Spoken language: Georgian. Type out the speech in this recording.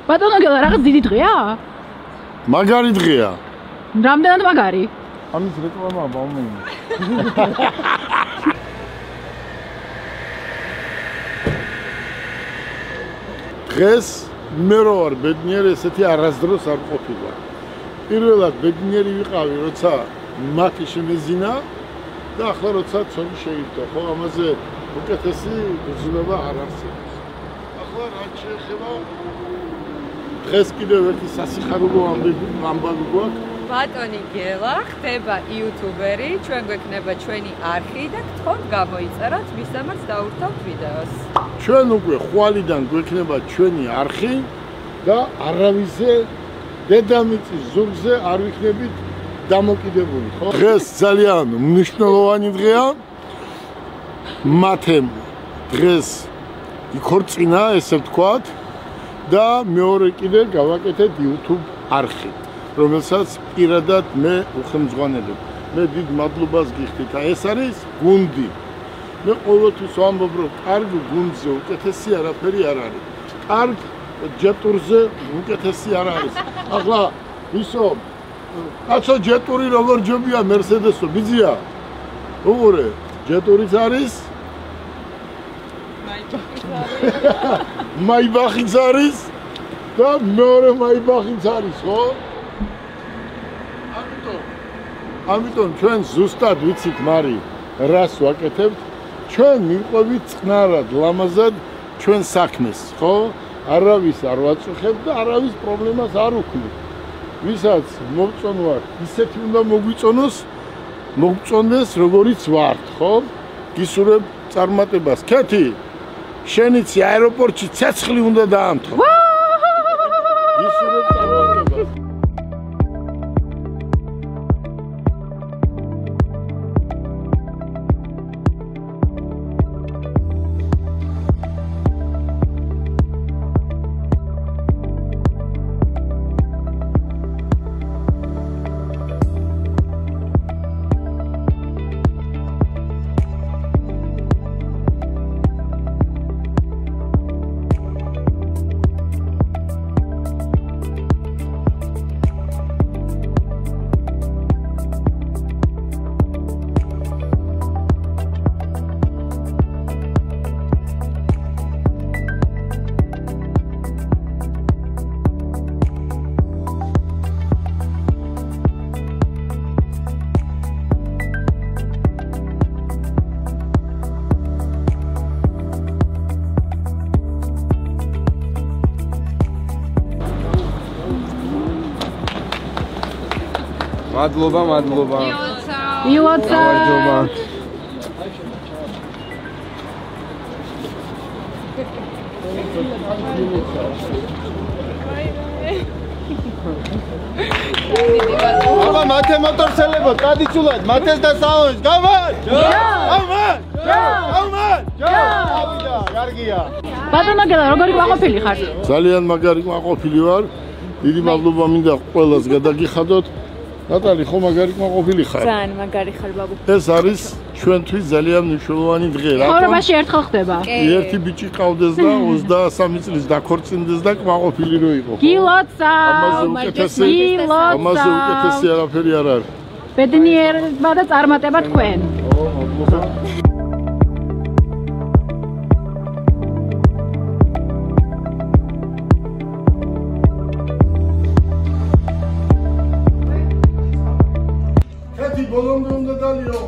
ბატონო გელა რაღაც დიდი დღეა? მაგარი დღეა. რამდენად მაგარი? ამის რეკლამაა ბაუმენი. დღეს მე რო ვარ ბედნიერი, ესეთი არასდროს არ ყოფილა. პირველად ბედნიერი ვიყავი, როცა მათი შემეზინა და ახლა როცა ცოლი შეირთო, ხო, ამაზე უკეთესი გრძნობა არ არსებობს. ახლა რაც შეეხება დღეს კიდევ ერთი სასიხარულო ამბავი გვაქვს. ბატონი გელა ხდება იუთუბერი, ჩვენ გვექნება ჩვენი არხი და გთხოვთ გამოიწეროთ, მისამაც დაურთავთ ვიდეოს. ჩვენ უკვე ხვალიდან გვექნება ჩვენი არხი და არავისზე დედამიწის ზურგზე არ ვიქნებით დამოკიდებული, ხო? დღეს ძალიან მნიშვნელოვანი დღეა. მათემ დღეს იქორწინა, ესე ვთქვათ, და მეორე კიდე გავაკეთეთ YouTube არხი, რომელსაც პირადად მე უხელმძღვანელებ. მე დიდ მადლობას გიხდით. ეს არის გუნდი. მე ყოველთვის ვამბობ, რომ კარგ გუნდზე უკეთესი არაფერი არ არის. კარგ ჯეტურზე უკეთესი არ არის. ახლა ისო კაცო ჯეტური როგორ ჯობია მერსედესო ბიძია? უყურე, ჯეტურიც არის მაიბახიც არის და მეორე მაიბახიც არის, ხო? ამიტომ ჩვენ ზუსტად ვიცით მარი რას ვაკეთებთ. ჩვენ მიყვებით წყნარად, ლამაზად ჩვენ საქმეს, ხო? არავის არ ვაწუხებთ და არავის პრობლემას არ ვქმნით. ვისაც მოგწონვარ, ისეთი უნდა მოგწონდეს, როგორიც ვართ, ხო? გისურვებ წარმატებას. ქეთი, შენიცი აეროპორტში ცეცხლი უნდა დაამთხო. გისურვებ წარმატებას. მადლობა. მილოცა. აბა მათე მოტორსელებო, ტრადიციულად მათეს და საუნს გამარ! გამარ! გამარ! ავიდა, კარგია. ბატონო გელა, როგორი კმაყოფილი ხარ? ძალიან მაგარი კმაყოფილი ვარ. დიდი მადლობა მინდა ყველას გადაგიხადოთ. ნატალი, ხო მაგარი კმაყოფილი ხარ? ძალიან მაგარი ხარ ბაბუ. ეს არის ჩვენთვის ძალიან მნიშვნელოვანი დღე. ცხოვრებაში ერთხელ ხდება. ერთი ბიჭი ყავდეს და 23 წლის დაქორწინდეს და კმაყოფილი რო იყო. გილოცა. ამაზე უკეთესი არაფერი არ არის. ბედნიერება და წარმატება თქვენ. მადლობა. ბოლომდე უნდა დალიო.